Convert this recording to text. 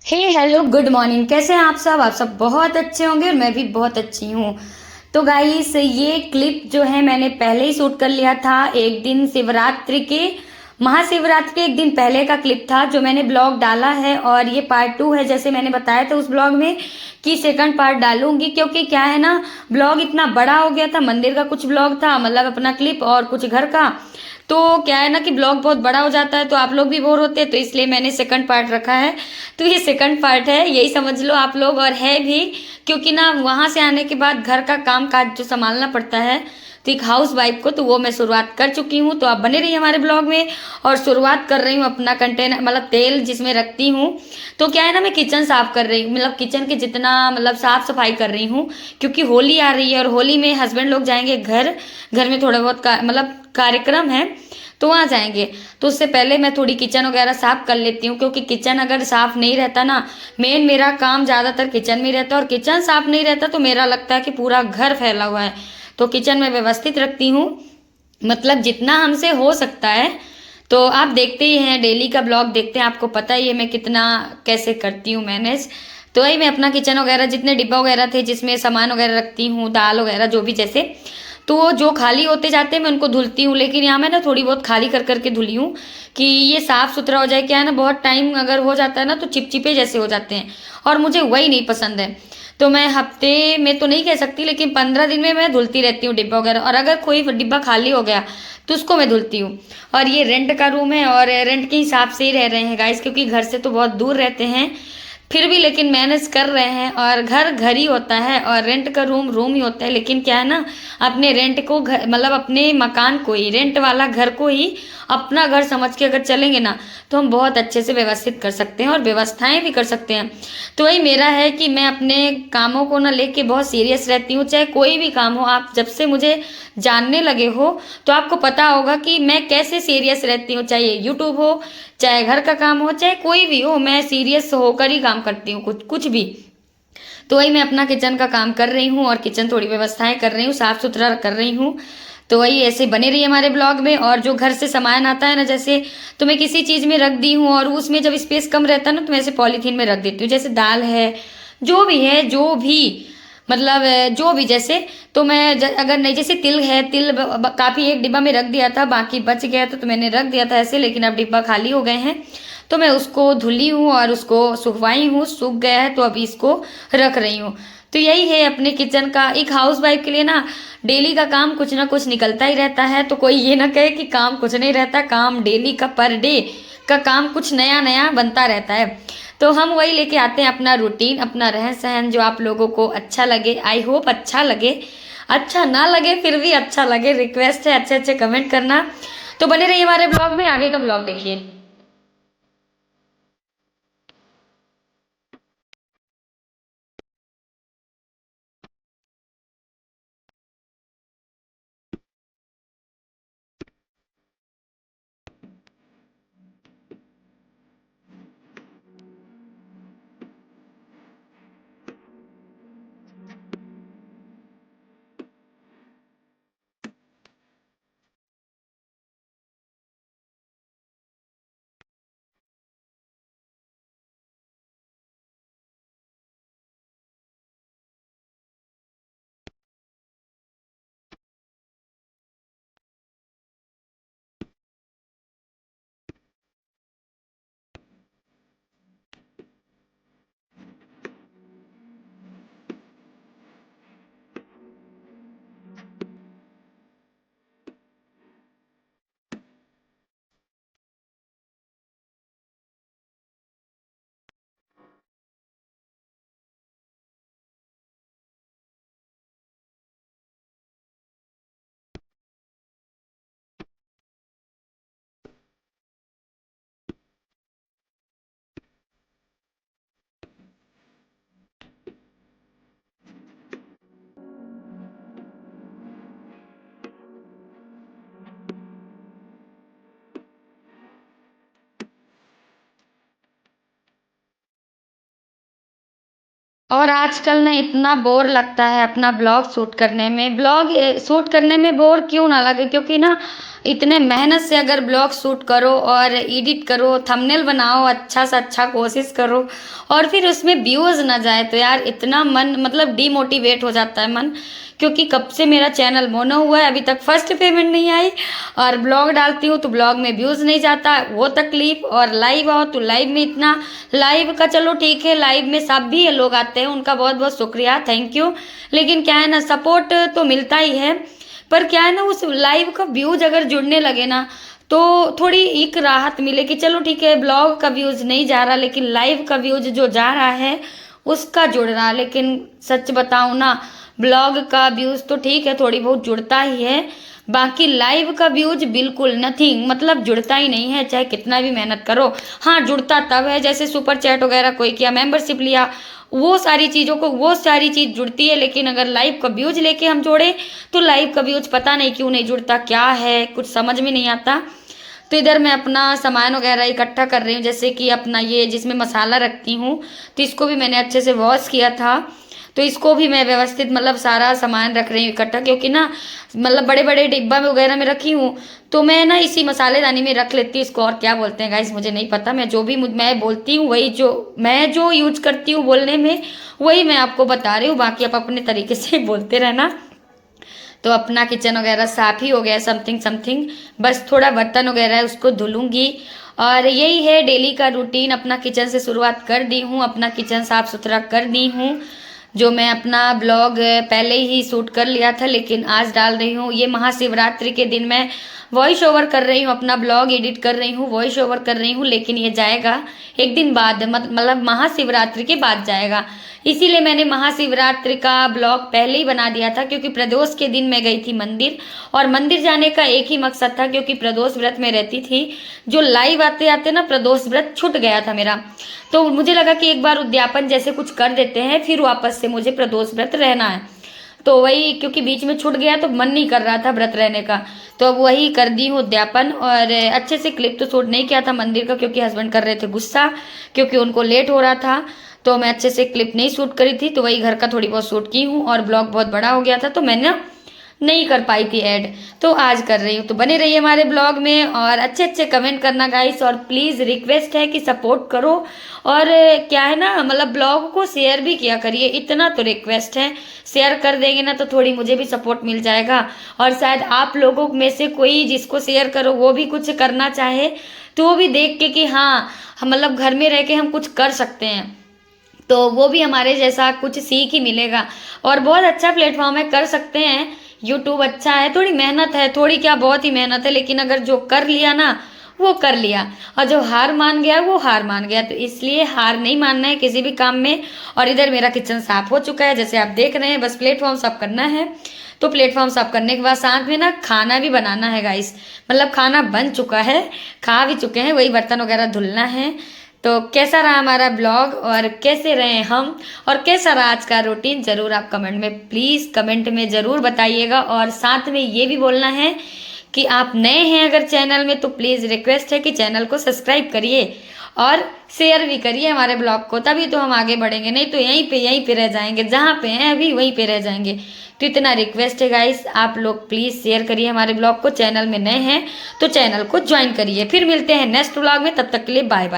हे hello good morning. कैसे हैं आप सब बहुत अच्छे होंगे और मैं भी बहुत अच्छी हूँ। तो गाइस ये क्लिप जो है मैंने पहले ही शूट कर लिया था। एक दिन शिवरात्रि के महाशिवरात्रि के एक दिन पहले का क्लिप था जो मैंने ब्लॉग डाला है, और ये पार्ट 2 है जैसे मैंने बताया था उस ब्लॉग में कि सेकंड पार्ट डालूंगी, क्योंकि क्या है ना, ब्लॉग इतना बड़ा हो गया था। मंदिर का कुछ ब्लॉग था, मतलब अपना क्लिप, और कुछ घर का। तो क्या है ना कि ब्लॉग बहुत बड़ा हो जाता है तो आप लोग भी बोर होते हैं, तो इसलिए मैंने सेकंड पार्ट रखा है। तो ये सेकंड पार्ट है, यही समझ लो आप लोग। और है भी क्योंकि ना वहां से आने के बाद घर का काम काज जो संभालना पड़ता है, तो एक हाउस वाइफ को, तो वो मैं शुरुआत कर चुकी हूँ। तो आप बने रहिए हमारे ब्लॉग में। और शुरुआत कर रही हूँ अपना कंटेनर, मतलब तेल जिसमें रखती हूँ। तो क्या है ना, मैं किचन साफ कर रही हूँ, मतलब किचन के जितना मतलब साफ सफाई कर रही हूँ, क्योंकि होली आ रही है और होली में हस्बैंड लोग जाएंगे घर। घर में थोड़ा बहुत मतलब कार्यक्रम है, तो वहाँ जाएंगे। तो उससे पहले मैं थोड़ी किचन वगैरह साफ कर लेती हूँ, क्योंकि किचन अगर साफ नहीं रहता ना, मेन मेरा काम ज़्यादातर किचन में रहता है, और किचन साफ नहीं रहता तो मेरा लगता है कि पूरा घर फैला हुआ है। तो किचन में व्यवस्थित रखती हूँ, मतलब जितना हमसे हो सकता है। तो आप देखते ही हैं, डेली का ब्लॉग देखते हैं, आपको पता ही है मैं कितना कैसे करती हूँ मैनेज। तो वही मैं अपना किचन वगैरह जितने डिब्बा वगैरह थे जिसमें सामान वगैरह रखती हूँ, दाल वगैरह जो भी जैसे, तो वो जो खाली होते जाते हैं मैं उनको धुलती हूँ। लेकिन यहाँ मैं ना थोड़ी बहुत खाली कर करके धुली हूँ कि ये साफ सुथरा हो जाए। क्या है ना, बहुत टाइम अगर हो जाता है ना तो चिपचिपे जैसे हो जाते हैं, और मुझे वही नहीं पसंद है। तो मैं हफ्ते में तो नहीं कह सकती, लेकिन 15 दिन में मैं धुलती रहती हूँ डिब्बा वगैरह। और अगर कोई डिब्बा खाली हो गया तो उसको मैं धुलती हूँ। और ये रेंट का रूम है, और रेंट के हिसाब से ही रह रहे हैं गाइस, क्योंकि घर से तो बहुत दूर रहते हैं। फिर भी लेकिन मैनेज कर रहे हैं, और घर घर ही होता है और रेंट का रूम रूम ही होता है। लेकिन क्या है ना, अपने रेंट को घर, मतलब अपने मकान को ही, रेंट वाला घर को ही अपना घर समझ के अगर चलेंगे ना, तो हम बहुत अच्छे से व्यवस्थित कर सकते हैं और व्यवस्थाएं भी कर सकते हैं। तो वही मेरा है कि मैं अपने कामों को ना लेके बहुत सीरियस रहती हूँ, चाहे कोई भी काम हो। आप जब से मुझे जानने लगे हो तो आपको पता होगा कि मैं कैसे सीरियस रहती हूँ, चाहे यूट्यूब हो, चाहे घर का काम हो, चाहे कोई भी हो, मैं सीरियस होकर ही काम करती हूँ, कुछ कुछ भी। तो वही मैं अपना किचन का काम कर रही हूँ, और किचन थोड़ी व्यवस्थाएं कर रही हूँ, साफ सुथरा कर रही हूँ। तो वही ऐसे बने रही हमारे ब्लॉग में। और जो घर से सामान आता है ना, जैसे तो मैं किसी चीज़ में रख दी हूँ और उसमें जब स्पेस कम रहता है ना, तो मैं ऐसे पॉलीथीन में रख देती हूँ। जैसे दाल है, जो भी है, जो भी मतलब जो भी जैसे, तो मैं अगर नहीं, जैसे तिल है, तिल काफ़ी एक डिब्बा में रख दिया था, बाकी बच गया था तो मैंने रख दिया था ऐसे, लेकिन अब डिब्बा खाली हो गए हैं। तो मैं उसको धुली हूँ और उसको सुखवाई हूँ, सूख गया है तो अभी इसको रख रही हूँ। तो यही है अपने किचन का। एक हाउस वाइफ के लिए ना डेली का काम कुछ ना कुछ निकलता ही रहता है। तो कोई ये ना कहे कि काम कुछ नहीं रहता, काम डेली का, पर डे का काम कुछ नया नया बनता रहता है। तो हम वही लेके आते हैं अपना रूटीन, अपना रहन सहन, जो आप लोगों को अच्छा लगे। आई होप अच्छा लगे। अच्छा ना लगे फिर भी अच्छा लगे, रिक्वेस्ट है अच्छे अच्छे कमेंट करना। तो बने रहिए हमारे ब्लॉग में, आगे का ब्लॉग देखिए। और आजकल ना इतना बोर लगता है अपना ब्लॉग शूट करने में। ब्लॉग शूट करने में बोर क्यों ना लगे, क्योंकि ना इतने मेहनत से अगर ब्लॉग शूट करो और एडिट करो, थंबनेल बनाओ, अच्छा से अच्छा कोशिश करो और फिर उसमें व्यूज़ ना जाए तो यार इतना मन मतलब डीमोटिवेट हो जाता है मन। क्योंकि कब से मेरा चैनल मोना हुआ है, अभी तक फर्स्ट पेमेंट नहीं आई और ब्लॉग डालती हूँ तो ब्लॉग में व्यूज़ नहीं जाता, वो तकलीफ। और लाइव आओ तो लाइव में इतना, लाइव का चलो ठीक है, लाइव में सब भी लोग आते हैं, उनका बहुत बहुत शुक्रिया, थैंक यू। लेकिन क्या है ना, सपोर्ट तो मिलता ही है, पर क्या है ना उस लाइव का व्यूज अगर जुड़ने लगे ना तो थोड़ी एक राहत मिले कि चलो ठीक है ब्लॉग का व्यूज नहीं जा रहा लेकिन लाइव का व्यूज जो जा रहा है उसका जुड़ रहा। लेकिन सच बताऊं ना, ब्लॉग का व्यूज तो ठीक है थोड़ी बहुत जुड़ता ही है, बाकी लाइव का व्यूज बिल्कुल नथिंग, मतलब जुड़ता ही नहीं है चाहे कितना भी मेहनत करो। हाँ जुड़ता तब है जैसे सुपर चैट वगैरह कोई किया, मेंबरशिप लिया, वो सारी चीज़ों को वो सारी चीज़ जुड़ती है। लेकिन अगर लाइव का व्यूज लेके हम जोड़े तो लाइव का व्यूज पता नहीं क्यों नहीं जुड़ता, क्या है कुछ समझ में नहीं आता। तो इधर मैं अपना सामान वगैरह इकट्ठा कर रही हूँ, जैसे कि अपना ये जिसमें मसाला रखती हूँ तो इसको भी मैंने अच्छे से वॉश किया था, तो इसको भी मैं व्यवस्थित मतलब सारा सामान रख रही हूँ इकट्ठा, क्योंकि ना मतलब बड़े बड़े डिब्बा में वगैरह में रखी हूँ तो मैं ना इसी मसालेदानी में रख लेती हूँ इसको। और क्या बोलते हैं गाइस मुझे नहीं पता, मैं जो भी मैं बोलती हूँ वही, जो मैं जो यूज करती हूँ बोलने में वही मैं आपको बता रही हूँ, बाकी आप अपने तरीके से बोलते रहना। तो अपना किचन वगैरह साफ़ ही हो गया समथिंग समथिंग, बस थोड़ा बर्तन वगैरह है उसको धुलूंगी। और यही है डेली का रूटीन, अपना किचन से शुरुआत कर दी हूँ, अपना किचन साफ़ सुथरा कर दी हूँ। जो मैं अपना ब्लॉग पहले ही शूट कर लिया था लेकिन आज डाल रही हूँ, ये महाशिवरात्रि के दिन मैं वॉइस ओवर कर रही हूँ, अपना ब्लॉग एडिट कर रही हूँ, वॉइस ओवर कर रही हूँ, लेकिन ये जाएगा एक दिन बाद, मतलब महाशिवरात्रि के बाद जाएगा। इसीलिए मैंने महाशिवरात्रि का ब्लॉग पहले ही बना दिया था, क्योंकि प्रदोष के दिन मैं गई थी मंदिर और मंदिर जाने का एक ही मकसद था, क्योंकि प्रदोष व्रत में रहती थी। जो लाइव आते आते ना प्रदोष व्रत छूट गया था मेरा, तो मुझे लगा कि एक बार उद्यापन जैसे कुछ कर देते हैं फिर वापस से मुझे प्रदोष व्रत रहना है। तो वही क्योंकि बीच में छूट गया तो मन नहीं कर रहा था व्रत रहने का, तो अब वही कर दी हूँ उद्यापन। और अच्छे से क्लिप तो शूट नहीं किया था मंदिर का, क्योंकि हस्बैंड कर रहे थे गुस्सा, क्योंकि उनको लेट हो रहा था, तो मैं अच्छे से क्लिप नहीं शूट करी थी, तो वही घर का थोड़ी बहुत शूट की हूँ। और ब्लॉग बहुत बड़ा हो गया था तो मैंने नहीं कर पाई थी ऐड, तो आज कर रही हूँ। तो बने रहिए हमारे ब्लॉग में और अच्छे अच्छे कमेंट करना गाइस, और प्लीज़ रिक्वेस्ट है कि सपोर्ट करो। और क्या है ना, मतलब ब्लॉग को शेयर भी किया करिए, इतना तो रिक्वेस्ट है, शेयर कर देंगे ना तो थोड़ी मुझे भी सपोर्ट मिल जाएगा। और शायद आप लोगों में से कोई जिसको शेयर करो वो भी कुछ करना चाहे तो वो भी देख के कि हाँ हम मतलब घर में रह के हम कुछ कर सकते हैं, तो वो भी हमारे जैसा कुछ सीख ही मिलेगा। और बहुत अच्छा प्लेटफॉर्म है, कर सकते हैं, यूट्यूब अच्छा है, थोड़ी मेहनत है, थोड़ी क्या बहुत ही मेहनत है, लेकिन अगर जो कर लिया ना वो कर लिया, और जो हार मान गया वो हार मान गया। तो इसलिए हार नहीं मानना है किसी भी काम में। और इधर मेरा किचन साफ हो चुका है जैसे आप देख रहे हैं, बस प्लेटफॉर्म साफ करना है। तो प्लेटफॉर्म साफ करने के बाद साथ में ना खाना भी बनाना है गाइस, मतलब खाना बन चुका है, खा भी चुके हैं, वही बर्तन वगैरह धुलना है। तो कैसा रहा हमारा ब्लॉग और कैसे रहे हम और कैसा रहा आज का रूटीन, ज़रूर आप कमेंट में प्लीज़ कमेंट में ज़रूर बताइएगा। और साथ में ये भी बोलना है कि आप नए हैं अगर चैनल में तो प्लीज़ रिक्वेस्ट है कि चैनल को सब्सक्राइब करिए और शेयर भी करिए हमारे ब्लॉग को, तभी तो हम आगे बढ़ेंगे, नहीं तो यहीं पे रह जाएंगे, जहाँ पे हैं अभी वहीं पे रह जाएंगे। तो इतना रिक्वेस्ट है गाइस, आप लोग प्लीज़ शेयर करिए हमारे ब्लॉग को, चैनल में नए हैं तो चैनल को ज्वाइन करिए। फिर मिलते हैं नेक्स्ट ब्लॉग में, तब तक के लिए बाय बाय।